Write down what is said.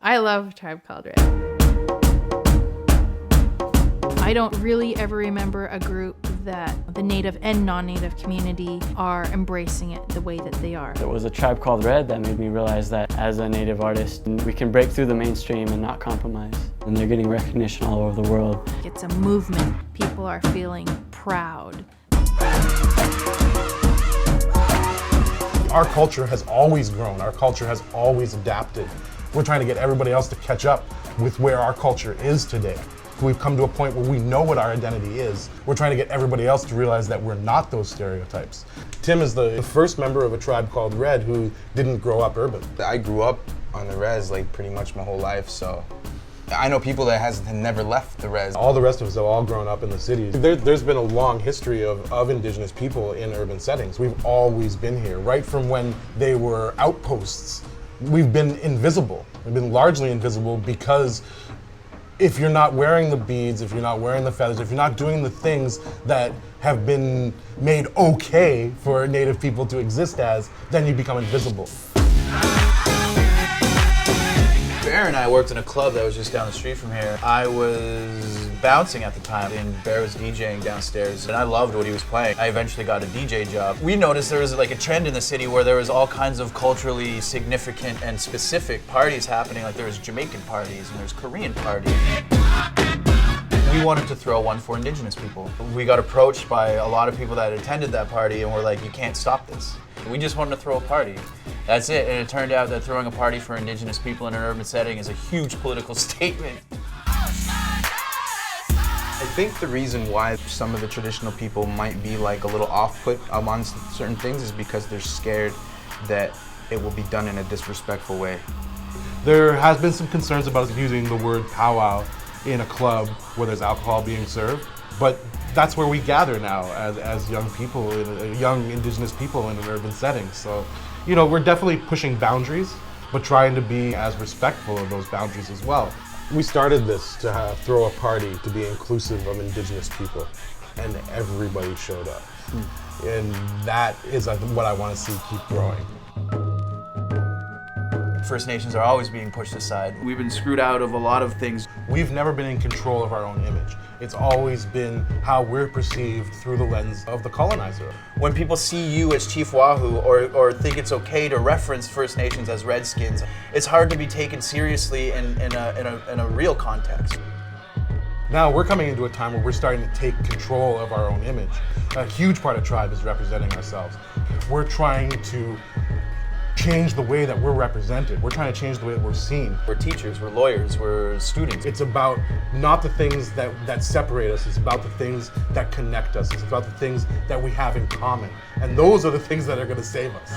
I love Tribe Called Red. I don't really ever remember a group that the Native and non-Native community are embracing it the way that they are. There was a Tribe Called Red that made me realize that as a Native artist, we can break through the mainstream and not compromise. And they're getting recognition all over the world. It's a movement. People are feeling proud. Our culture has always grown. Our culture has always adapted. We're trying to get everybody else to catch up with where our culture is today. We've come to a point where we know what our identity is. We're trying to get everybody else to realize that we're not those stereotypes. Tim is the first member of a Tribe Called Red who didn't grow up urban. I grew up on the res like pretty much my whole life, so I know people that have never left the res. All the rest of us have all grown up in the cities. There's been a long history of Indigenous people in urban settings. We've always been here, right from when they were outposts. We've been invisible. We've been largely invisible because if you're not wearing the beads, if you're not wearing the feathers, if you're not doing the things that have been made okay for Native people to exist as, then you become invisible. Bear and I worked in a club that was just down the street from here. I was bouncing at the time, and Bear was DJing downstairs, and I loved what he was playing. I eventually got a DJ job. We noticed there was like a trend in the city where there was all kinds of culturally significant and specific parties happening. Like there was Jamaican parties and there's Korean parties. We wanted to throw one for Indigenous people. We got approached by a lot of people that attended that party and were like, you can't stop this. We just wanted to throw a party. That's it, and it turned out that throwing a party for Indigenous people in an urban setting is a huge political statement. I think the reason why some of the traditional people might be like a little off-put amongst certain things is because they're scared that it will be done in a disrespectful way. There has been some concerns about us using the word powwow in a club where there's alcohol being served, but that's where we gather now as young people, young Indigenous people in an urban setting. So, you know, we're definitely pushing boundaries, but trying to be as respectful of those boundaries as well. We started this to throw a party to be inclusive of Indigenous people, and everybody showed up. And that is what I want to see keep growing. First Nations are always being pushed aside. We've been screwed out of a lot of things. We've never been in control of our own image. It's always been how we're perceived through the lens of the colonizer. When people see you as Chief Wahoo or think it's okay to reference First Nations as Redskins, it's hard to be taken seriously in a real context. Now we're coming into a time where we're starting to take control of our own image. A huge part of Tribe is representing ourselves. We're trying to change the way that we're represented. We're trying to change the way that we're seen. We're teachers, we're lawyers, we're students. It's about not the things that separate us, it's about the things that connect us. It's about the things that we have in common. And those are the things that are going to save us.